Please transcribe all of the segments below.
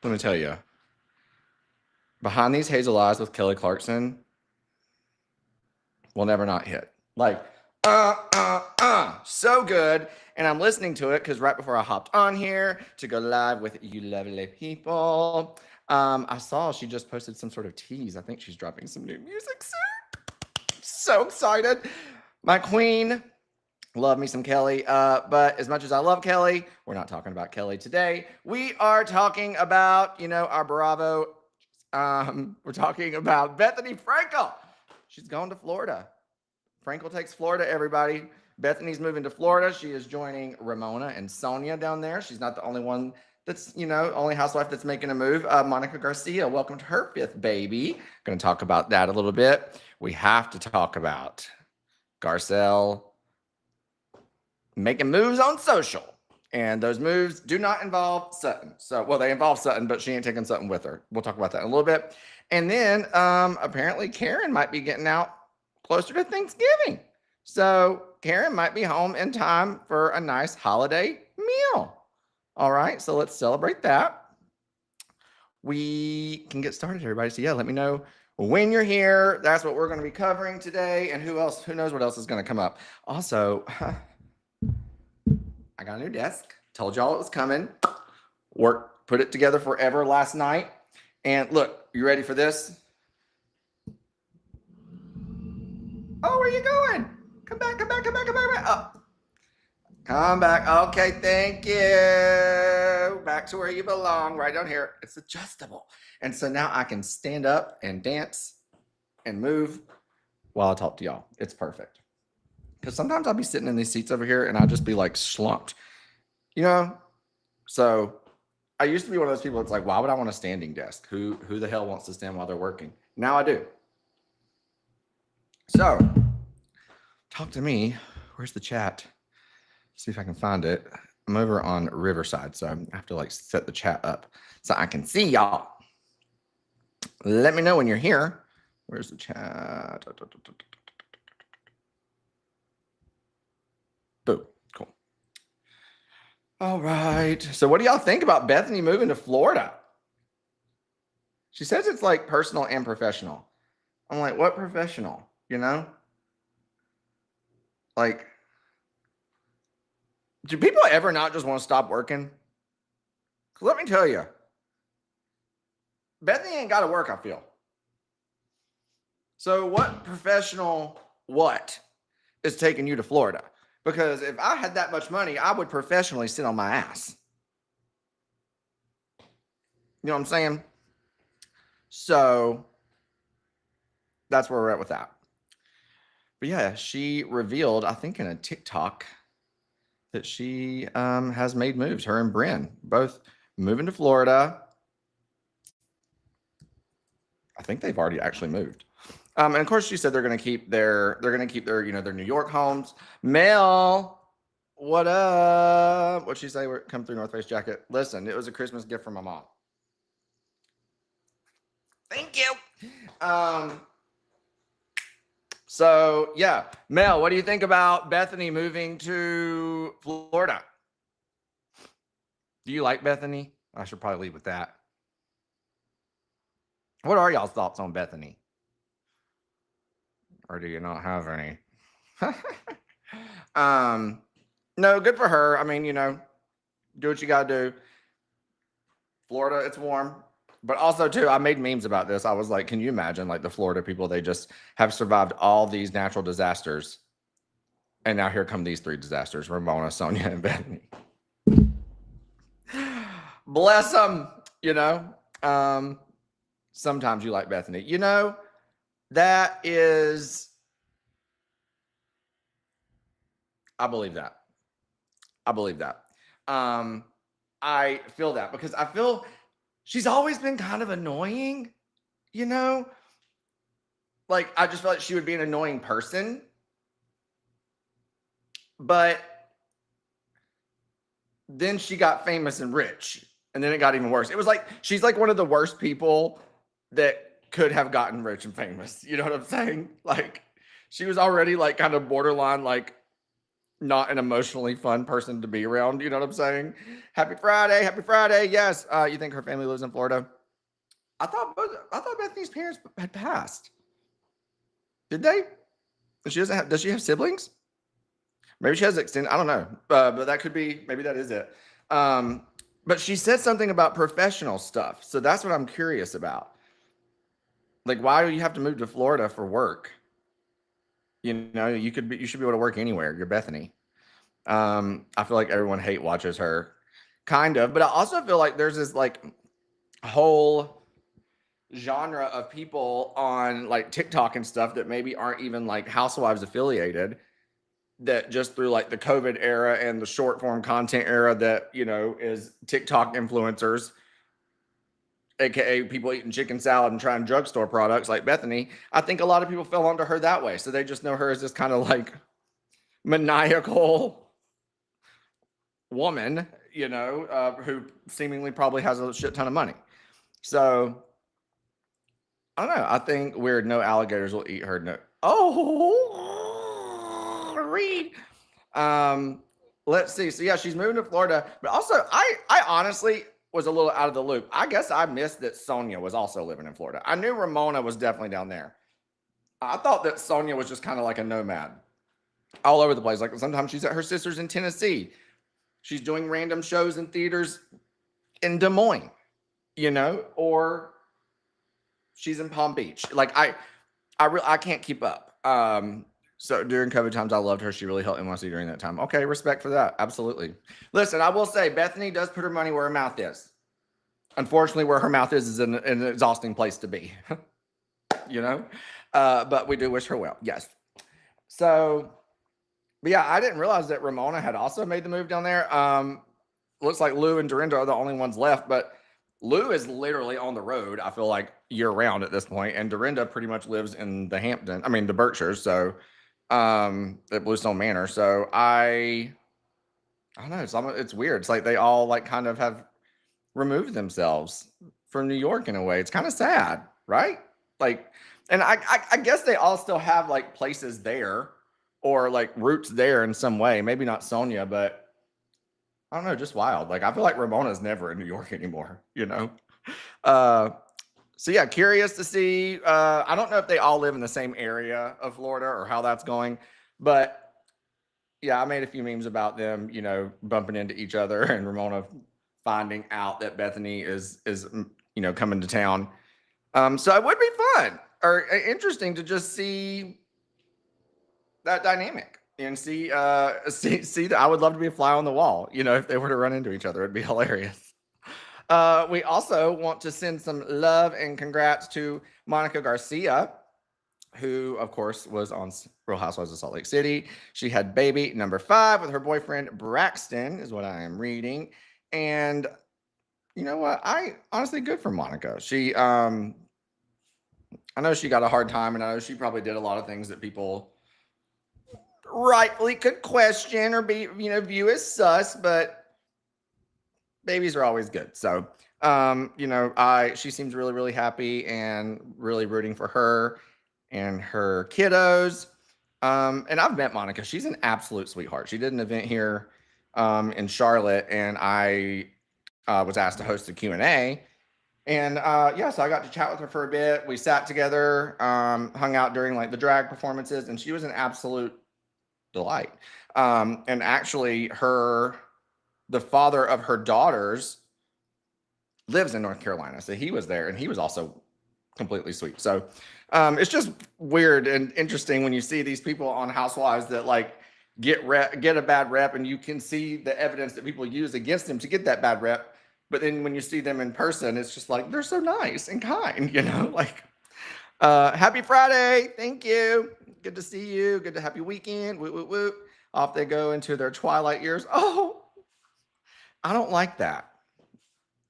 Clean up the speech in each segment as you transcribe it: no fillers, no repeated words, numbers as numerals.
let me tell you, Behind These Hazel Eyes with Kelly Clarkson will never not hit. Like, so good. And I'm listening to it because right before I hopped on here to go live with you lovely people, I saw she just posted some sort of tease. I think she's dropping some new music soon. So excited. My queen, love me some Kelly. But as much as I love Kelly, we're not talking about Kelly today. We are talking about, our Bravo. We're talking about Bethenny Frankel. She's going to Florida. Frankel takes Florida, everybody. Bethenny's moving to Florida. She is joining Ramona and Sonia down there. She's not the only one that's, only housewife that's making a move. Monica Garcia welcomed her 5th baby. Going to talk about that a little bit. We have to talk about Garcelle making moves on social. And those moves do not involve Sutton. Well, they involve Sutton, but she ain't taking Sutton with her. We'll talk about that in a little bit. And then apparently Karen might be getting out closer to Thanksgiving. So Karen might be home in time for a nice holiday meal. All right, so let's celebrate that. We can get started, everybody. So yeah, let me know when you're here. That's what we're going to be covering today. And who knows what else is going to come up. Also, I got a new desk. Told y'all it was coming. Put it together forever last night. And look, you ready for this? Oh, where are you going? Come back. Oh. Come back. Okay, thank you. Back to where you belong, right down here. It's adjustable. And so now I can stand up and dance and move while I talk to y'all. It's perfect. Because sometimes I'll be sitting in these seats over here and I'll just be like slumped. So I used to be one of those people that's like, why would I want a standing desk? Who the hell wants to stand while they're working? Now I do. So talk to me. Where's the chat? See if I can find it. I'm over on Riverside, so I have to set the chat up so I can see y'all. Let me know when you're here. Where's the chat? Boom. Cool. All right. So what do y'all think about Bethenny moving to Florida? She says it's like personal and professional. I'm like, what professional? Like, do people ever not just want to stop working? Let me tell you, Bethenny ain't got to work, I feel. So what professional is taking you to Florida? Because if I had that much money, I would professionally sit on my ass. You know what I'm saying? So that's where we're at with that. But yeah, she revealed, I think in a TikTok, that she has made moves. Her and Bryn both moving to Florida. I think they've already actually moved. And of course, she said they're going to keep their their New York homes. Mel, what up? What'd she say? Come through North Face jacket. Listen, it was a Christmas gift from my mom. Thank you. So yeah, Mel, what do you think about Bethenny moving to Florida? Do you like Bethenny? I should probably leave with that. What are y'all's thoughts on Bethenny? Or do you not have any? No, good for her. I mean, do what you got to do. Florida, it's warm. But also, too, I made memes about this. I was like, can you imagine, the Florida people, they just have survived all these natural disasters. And now here come these 3 disasters, Ramona, Sonia, and Bethenny. Bless them, sometimes you like Bethenny. That is, I believe that. I feel that because I feel she's always been kind of annoying, Like, I just feel like she would be an annoying person. But then she got famous and rich. And then it got even worse. It was like, she's like one of the worst people that could have gotten rich and famous. You know what I'm saying? Like, she was already kind of borderline, not an emotionally fun person to be around. You know what I'm saying? Happy Friday. Happy Friday. Yes. You think her family lives in Florida? I thought Bethany's parents had passed. Did they? Does she have siblings? Maybe she has extended. I don't know. But that could be, maybe that is it. But she said something about professional stuff. So that's what I'm curious about. Like, why do you have to move to Florida for work? You know, you should be able to work anywhere. You're Bethany. I feel like everyone hate watches her, kind of, but I also feel like there's this like whole genre of people on like TikTok and stuff that maybe aren't even like Housewives affiliated, that just through like the COVID era and the short form content era that, you know, is TikTok influencers, aka people eating chicken salad and trying drugstore products like Bethany. I think a lot of people fell onto her that way. So they just know her as this kind of like maniacal woman, you know, who seemingly probably has a shit ton of money. So I don't know. I think weird. No alligators will eat her. No. Oh, read. Let's see. So yeah, she's moving to Florida, but also I honestly was a little out of the loop. I guess I missed that Sonia was also living in Florida. I knew Ramona was definitely down there. I thought that Sonia was just kind of like a nomad all over the place. Like sometimes she's at her sister's in Tennessee. She's doing random shows in theaters in Des Moines, you know, or she's in Palm Beach. Like I can't keep up. So during COVID times, I loved her. She really helped NYC during that time. Okay, respect for that. Absolutely. Listen, I will say Bethany does put her money where her mouth is. Unfortunately, where her mouth is an exhausting place to be. You know, but we do wish her well. Yes. So, but yeah, I didn't realize that Ramona had also made the move down there. Looks like Lou and Dorinda are the only ones left, but Lou is literally on the road, I feel like, year round at this point, and Dorinda pretty much lives in the the Berkshires, so at Bluestone Manor. So I don't know, it's weird. It's like they all like kind of have removed themselves from New York in a way. It's kind of sad, right? Like, and I guess they all still have like places there or like roots there in some way. Maybe not Sonia, but I don't know, just wild. Like I feel like Ramona's never in New York anymore, you know? So yeah, curious to see. I don't know if they all live in the same area of Florida or how that's going, but yeah, I made a few memes about them, you know, bumping into each other and Ramona finding out that Bethany is you know, coming to town. So it would be fun or interesting to just see that dynamic and see that. I would love to be a fly on the wall, you know, if they were to run into each other. It'd be hilarious. We also want to send some love and congrats to Monica Garcia, who of course was on Real Housewives of Salt Lake City. She had baby number 5 with her boyfriend Braxton, is what I am reading. And you know what? I honestly, good for Monica. She I know she got a hard time, and I know she probably did a lot of things that people rightfully could question or be, you know, view as sus, but babies are always good. So, you know, she seems really, really happy and really rooting for her and her kiddos. And I've met Monica. She's an absolute sweetheart. She did an event here in Charlotte, and I was asked to host a Q&A. And yeah, so I got to chat with her for a bit. We sat together, hung out during like the drag performances, and she was an absolute delight. And actually the father of her daughters lives in North Carolina. So he was there and he was also completely sweet. So it's just weird and interesting when you see these people on Housewives that like get a bad rep, and you can see the evidence that people use against them to get that bad rep. But then when you see them in person, it's just like, they're so nice and kind, you know, like, happy Friday. Thank you. Good to see you. Good to happy weekend. Whoop, whoop, whoop. Off they go into their twilight years. Oh, I don't like that.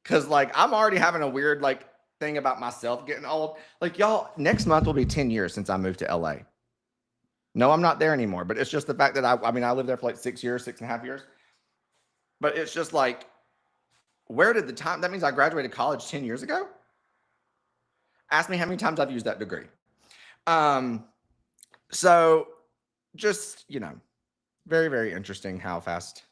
Cause like, I'm already having a weird like thing about myself getting old. Like y'all, next month will be 10 years since I moved to LA. No, I'm not there anymore, but it's just the fact that I mean, I lived there for like 6.5 years, but it's just like, where did the time, that means I graduated college 10 years ago. Ask me how many times I've used that degree. So just, you know, very, very interesting how fast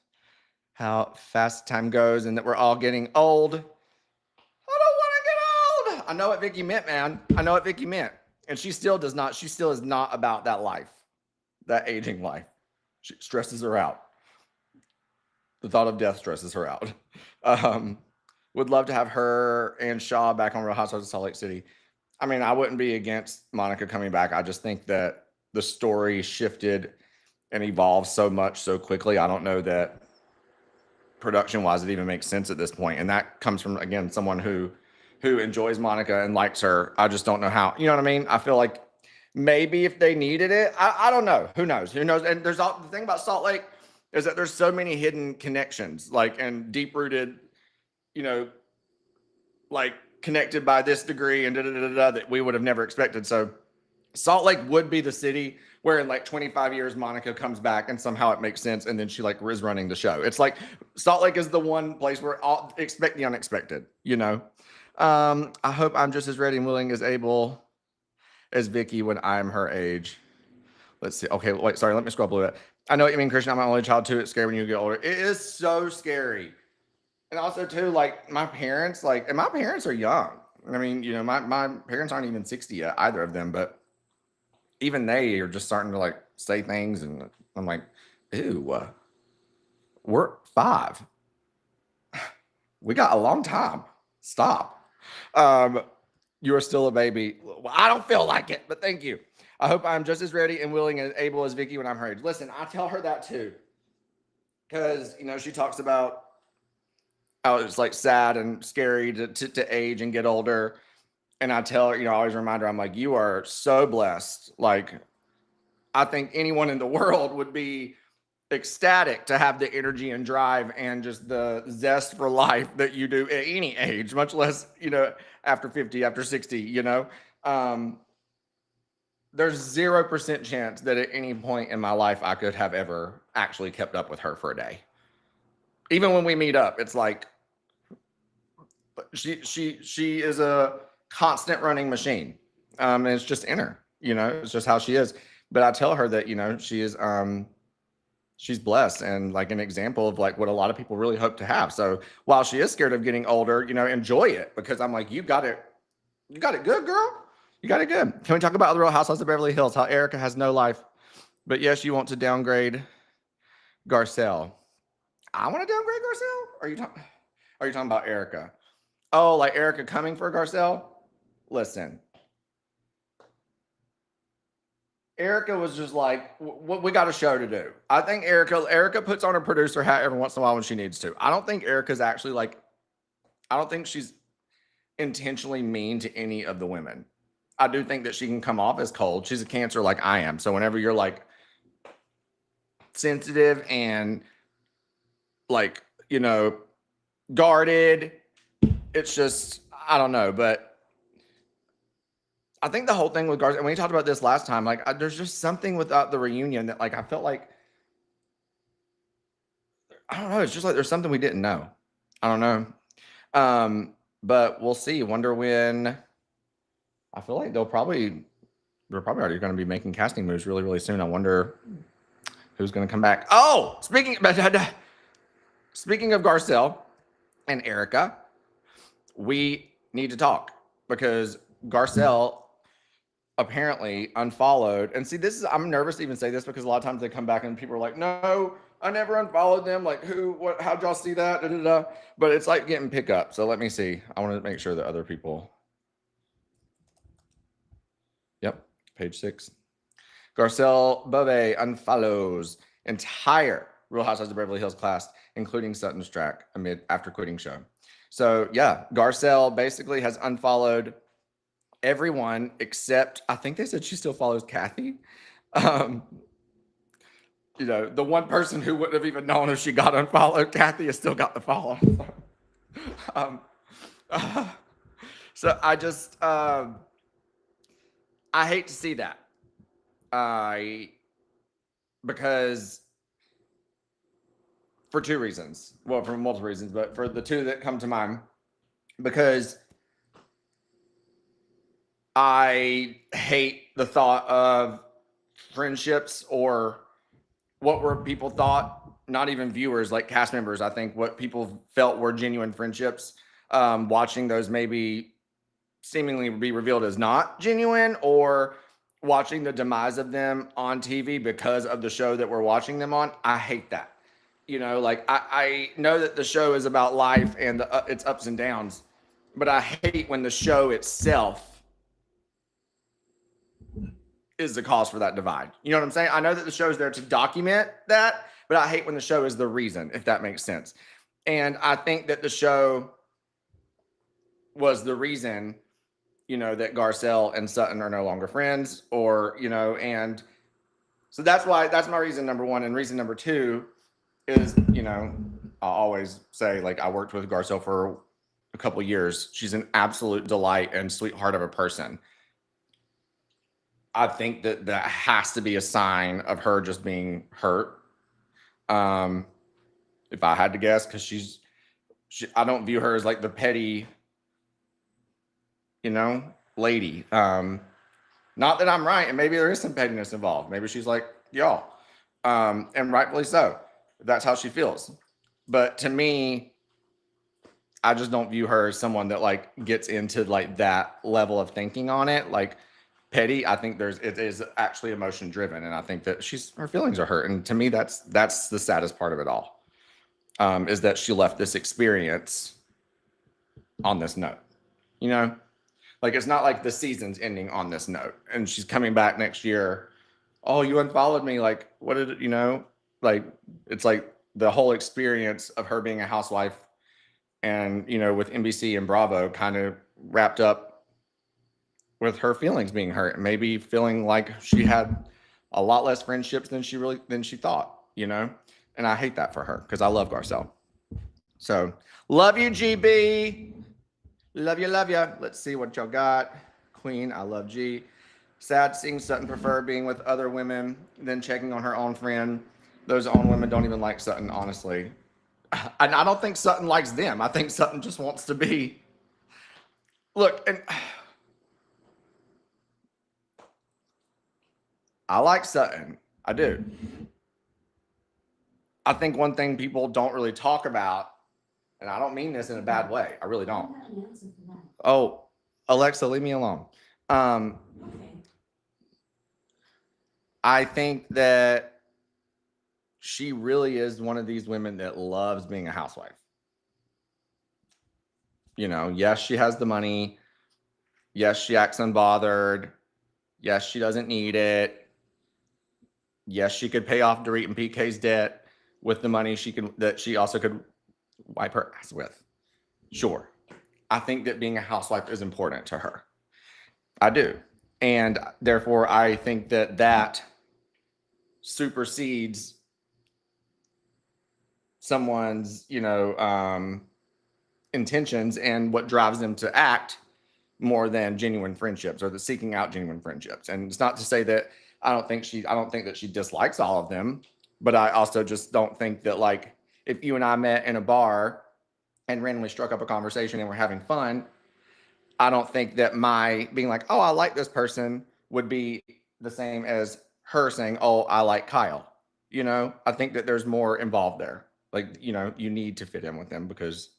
time goes and that we're all getting old. I don't want to get old. I know what Vicky meant, man. I know what Vicky meant. And she still does not, she still is not about that life, that aging life. She stresses her out. The thought of death stresses her out. Would love to have her and Shaw back on Real Housewives of Salt Lake City. I mean, I wouldn't be against Monica coming back. I just think that the story shifted and evolved so much so quickly. I don't know that production-wise it even makes sense at this point. And that comes from, again, someone who enjoys Monica and likes her. I just don't know how. You know what I mean? I feel like maybe if they needed it, I don't know. Who knows? Who knows? And there's the thing about Salt Lake is that there's so many hidden connections, like, and deep-rooted, you know, like connected by this degree and that we would have never expected. So Salt Lake would be the city where in like 25 years, Monica comes back and somehow it makes sense. And then she like is running the show. It's like Salt Lake is the one place where all expect the unexpected, you know? I hope I'm just as ready and willing as able as Vicky when I'm her age. Let's see. Okay, wait, sorry. Let me scroll up a little bit. I know what you mean, Christian. I'm my only child too. It's scary when you get older. It is so scary. And also too, like my parents, like, and my parents are young. I mean, you know, my parents aren't even 60 yet, either of them, but even they are just starting to like say things. And I'm like, ew, we're 5. We got a long time. Stop. You are still a baby. Well, I don't feel like it, but thank you. I hope I'm just as ready and willing and able as Vicky when I'm her age. Listen, I tell her that too. Because, you know, she talks about how it's like sad and scary to age and get older. And I tell her, you know, I always remind her, I'm like, you are so blessed. Like, I think anyone in the world would be ecstatic to have the energy and drive and just the zest for life that you do at any age, much less, you know, after 50, after 60, you know. There's 0% chance that at any point in my life I could have ever actually kept up with her for a day. Even when we meet up, it's like she is a constant running machine. And it's just in her, you know, it's just how she is. But I tell her that, you know, she is she's blessed and like an example of like what a lot of people really hope to have. So while she is scared of getting older, you know, enjoy it, because I'm like, you got it good, girl. You got it good. Can we talk about the Real Housewives of Beverly Hills? How Erica has no life, but yes, you want to downgrade Garcelle. I want to downgrade Garcelle. Are you talking about Erica? Oh, like Erica coming for Garcelle? Listen, Erica was just like, we got a show to do. I think Erica puts on her producer hat every once in a while when she needs to. I don't think Erica's actually like, I don't think she's intentionally mean to any of the women. I do think that she can come off as cold. She's a Cancer like I am. So whenever you're like sensitive and like, you know, guarded, it's just, I don't know. But I think the whole thing with Garcia, and we talked about this last time, like there's just something without the reunion that like I felt like, I don't know, it's just like there's something we didn't know. I don't know. But we'll see. Wonder when. I feel like they're probably already going to be making casting moves really, really soon. I wonder who's going to come back. Oh, speaking of Garcelle and Erica, we need to talk because Garcelle apparently unfollowed. And see, I'm nervous to even say this because a lot of times they come back and people are like, no, I never unfollowed them. Like how'd y'all see that? Da, da, da. But it's like getting pickup. So let me see. I want to make sure that other people. Yep, page 6. Garcelle Beauvais unfollows entire Real Housewives of Beverly Hills class, including Sutton Stracke, after quitting show. So yeah, Garcelle basically has unfollowed everyone except, I think they said she still follows Kathy. You know, the one person who wouldn't have even known if she got unfollowed, Kathy has still got the follow. So I just, I hate to see that. Because for 2 reasons. Well, for multiple reasons, but for the 2 that come to mind, because I hate the thought of friendships or what were people thought, not even viewers, like cast members, I think what people felt were genuine friendships, watching those maybe seemingly be revealed as not genuine, or watching the demise of them on TV because of the show that we're watching them on. I hate that. You know, like I know that the show is about life and its ups and downs, but I hate when the show itself is the cause for that divide. You know what I'm saying? I know that the show is there to document that, but I hate when the show is the reason, if that makes sense. And I think that the show was the reason, you know, that Garcelle and Sutton are no longer friends, or, you know, and so that's my reason number one. And reason number two is, you know, I always say, like, I worked with Garcelle for a couple of years. She's an absolute delight and sweetheart of a person. I think that that has to be a sign of her just being hurt. If I had to guess, because I don't view her as like the petty, you know, lady. Not that I'm right, and maybe there is some pettiness involved. Maybe she's like y'all, and rightfully so. That's how she feels. But to me, I just don't view her as someone that like gets into like that level of thinking on it. Like petty, I think it is actually emotion driven, and I think that her feelings are hurt. And to me, that's the saddest part of it all, is that she left this experience on this note. You know, like it's not like the season's ending on this note, and she's coming back next year. Oh, you unfollowed me. Like, what did it, you know? Like, it's like the whole experience of her being a housewife, and, you know, with NBC and Bravo kind of wrapped up with her feelings being hurt, and maybe feeling like she had a lot less friendships than she thought, you know? And I hate that for her, because I love Garcelle. So love you, GB. Love you, love you. Let's see what y'all got. Queen, I love G. Sad seeing Sutton prefer being with other women than checking on her own friend. Those own women don't even like Sutton, honestly. And I don't think Sutton likes them. I think Sutton just wants to be. Look, and I like Sutton. I do. I think one thing people don't really talk about, and I don't mean this in a bad way, I really don't. Oh, Alexa, leave me alone. I think that she really is one of these women that loves being a housewife. You know, yes, she has the money. Yes, she acts unbothered. Yes, she doesn't need it. Yes, she could pay off Dorit and PK's debt with the money that she also could wipe her ass with. Sure. I think that being a housewife is important to her. I do. And therefore, I think that supersedes someone's, you know, intentions and what drives them to act more than genuine friendships, or the seeking out genuine friendships. And it's not to say that I don't think that she dislikes all of them, but I also just don't think that, like, if you and I met in a bar and randomly struck up a conversation and we're having fun, I don't think that my being like, oh, I like this person would be the same as her saying, oh, I like Kyle. You know, I think that there's more involved there. Like, you know, you need to fit in with them because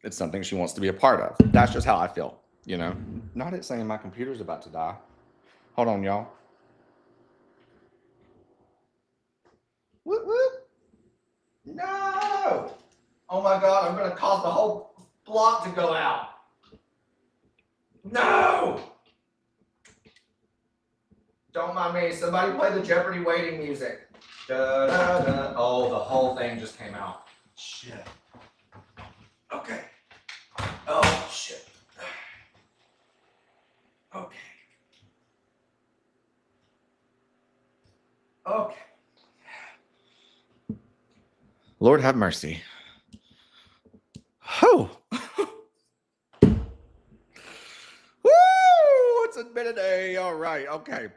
it's something she wants to be a part of. That's just how I feel, you know. Not it saying my computer's about to die. Hold on, y'all. Whoop, whoop. No! Oh my God, I'm going to cause the whole block to go out. No! Don't mind me. Somebody play the Jeopardy waiting music. Da, da, da. Oh, the whole thing just came out. Shit. Okay. Oh, shit. Okay. Okay. Lord have mercy. Oh. Woo! It's been a day. All right. Okay.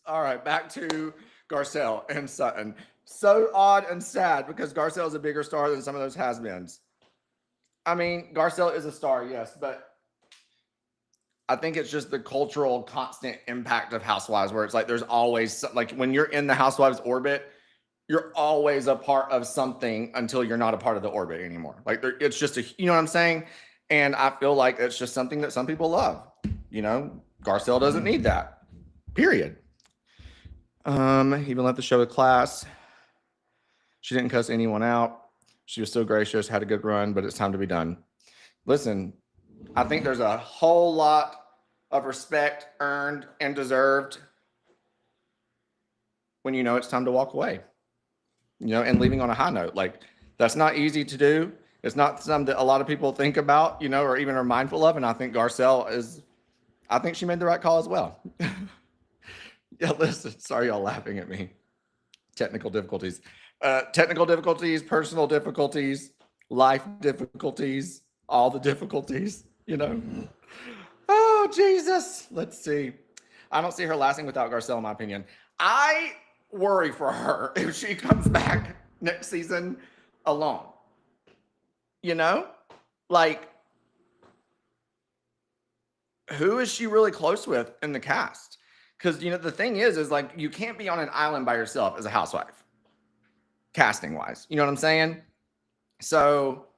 All right. Back to Garcelle and Sutton. So odd and sad because Garcelle is a bigger star than some of those has-beens. I mean, Garcelle is a star, yes, but I think it's just the cultural constant impact of Housewives, where it's like there's always, like, when you're in the Housewives orbit, you're always a part of something until you're not a part of the orbit anymore. Like, it's just you know what I'm saying? And I feel like it's just something that some people love. You know, Garcelle doesn't need that. Period. Even left the show with class. She didn't cuss anyone out. She was still gracious, had a good run, but it's time to be done. Listen, I think there's a whole lot of respect earned and deserved when you know it's time to walk away, you know, and leaving on a high note. Like, that's not easy to do. It's not something that a lot of people think about, you know, or even are mindful of. And I think Garcelle I think she made the right call as well. Yeah, listen, sorry y'all laughing at me. Technical difficulties, personal difficulties, life difficulties, all the difficulties, you know. Oh, Jesus. Let's see. I don't see her lasting without Garcelle, in my opinion. I worry for her if she comes back next season alone. You know? Like, who is she really close with in the cast? Because, you know, the thing is like, you can't be on an island by yourself as a housewife, casting wise. You know what I'm saying? So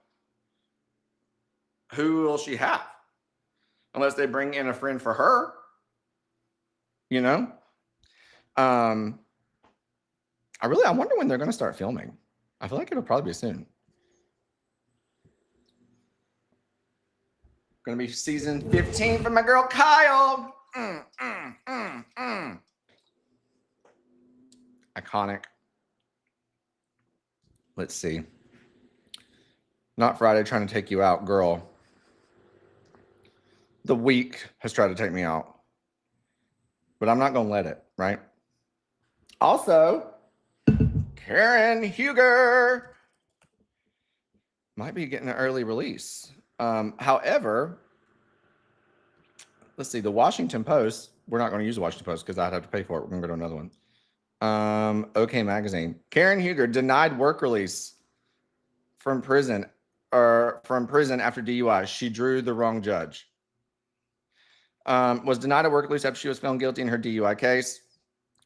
who will she have? Unless they bring in a friend for her, you know? I wonder when they're going to start filming. I feel like it'll probably be soon. Going to be season 15 for my girl Kyle. Iconic. Let's see. Not Friday trying to take you out, girl. The week has tried to take me out. But I'm not going to let it, right? Also, Karen Huger might be getting an early release. However, let's see, the Washington Post, we're not going to use the Washington Post because I'd have to pay for it. We're going to go to another one. OK Magazine. Karen Huger denied work release from prison after DUI. She drew the wrong judge. Was denied a work release after she was found guilty in her DUI case.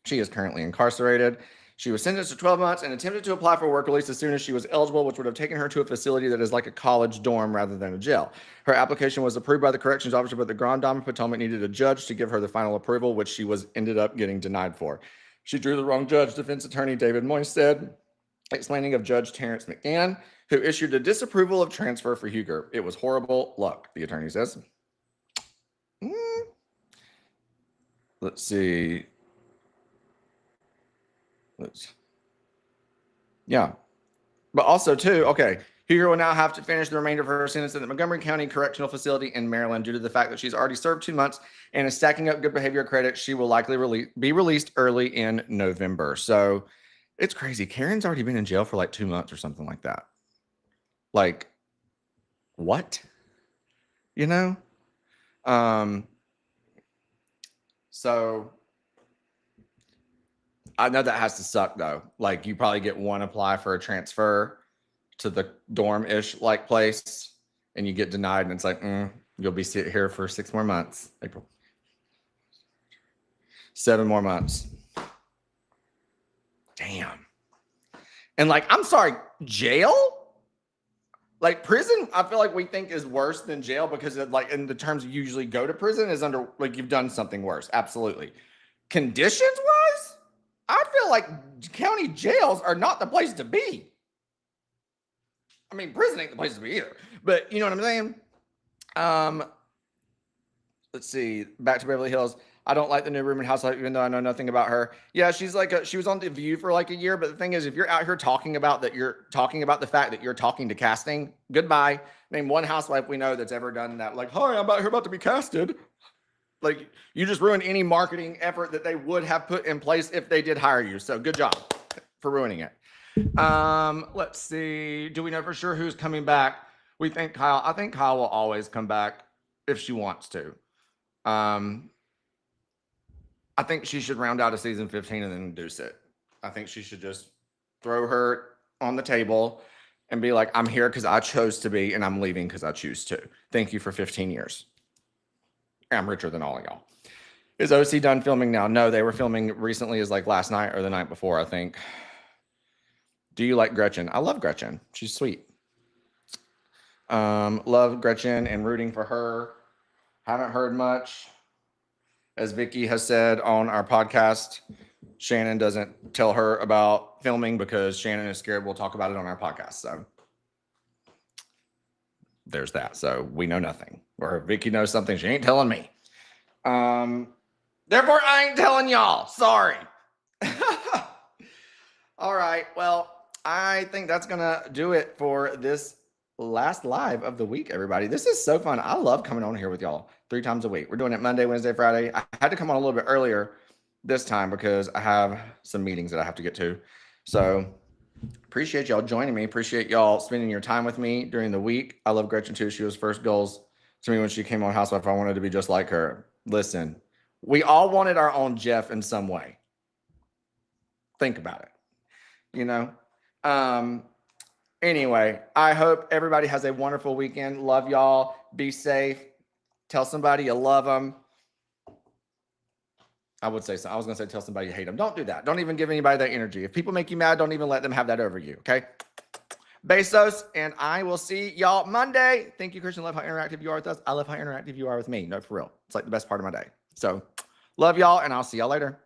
She is currently incarcerated. She was sentenced to 12 months and attempted to apply for work release as soon as she was eligible, which would have taken her to a facility that is like a college dorm rather than a jail. Her application was approved by the corrections officer, but the Grand Dame of Potomac needed a judge to give her the final approval, which she ended up getting denied for. She drew the wrong judge, defense attorney David Moyes said, explaining of Judge Terrence McGann, who issued a disapproval of transfer for Huger. It was horrible luck, the attorney says. Let's see. Yeah. But also, too, okay, Huger will now have to finish the remainder of her sentence at the Montgomery County Correctional Facility in Maryland due to the fact that she's already served 2 months and is stacking up good behavior credit. She will likely be released early in November. So it's crazy. Karen's already been in jail for like 2 months or something like that. Like, what? You know? So I know that has to suck though. Like, you probably get one apply for a transfer to the dorm-ish like place and you get denied and it's like, you'll be sitting here for 6 more months. April. 7 more months. Damn. And like, I'm sorry, jail? Like, prison, I feel like we think is worse than jail because it, like, in the terms you usually go to prison is under, like, you've done something worse. Absolutely. Conditions wise, I feel like county jails are not the place to be. I mean, prison ain't the place to be either, but you know what I'm saying? Let's see, back to Beverly Hills. I don't like the new rumored housewife, even though I know nothing about her. Yeah, she's like she was on The View for like a year, but the thing is, if you're out here talking about that, you're talking about the fact that you're talking to casting, goodbye. Name one housewife we know that's ever done that. Like, hi, I'm about to be casted. Like, you just ruined any marketing effort that they would have put in place if they did hire you. So good job for ruining it. Let's see. Do we know for sure who's coming back? We think Kyle. I think Kyle will always come back if she wants to. I think she should round out a season 15 and then deuce it. I think she should just throw her on the table and be like, I'm here because I chose to be, and I'm leaving because I choose to. Thank you for 15 years. I'm richer than all of y'all. Is OC done filming now? No, they were filming recently, as like last night or the night before, I think. Do you like Gretchen? I love Gretchen. She's sweet. Love Gretchen and rooting for her. Haven't heard much. As Vicky has said on our podcast, Shannon doesn't tell her about filming because Shannon is scared we'll talk about it on our podcast. So there's that. So we know nothing. Or if Vicky knows something, she ain't telling me. Therefore, I ain't telling y'all. Sorry. All right. Well, I think that's going to do it for this last live of the week, everybody. This is so fun. I love coming on here with y'all 3 times a week. We're doing it Monday, Wednesday, Friday. I had to come on a little bit earlier this time because I have some meetings that I have to get to. So appreciate y'all joining me. Appreciate y'all spending your time with me during the week. I love Gretchen too. She was first goals to me when she came on Housewife. I wanted to be just like her. Listen, we all wanted our own Jeff in some way. Think about it, you know? Anyway, I hope everybody has a wonderful weekend. Love y'all. Be safe. Tell somebody you love them. I would say so. I was going to say tell somebody you hate them. Don't do that. Don't even give anybody that energy. If people make you mad, don't even let them have that over you, okay? Besos, and I will see y'all Monday. Thank you, Christian. Love how interactive you are with us. I love how interactive you are with me. No, for real. It's like the best part of my day. So love y'all, and I'll see y'all later.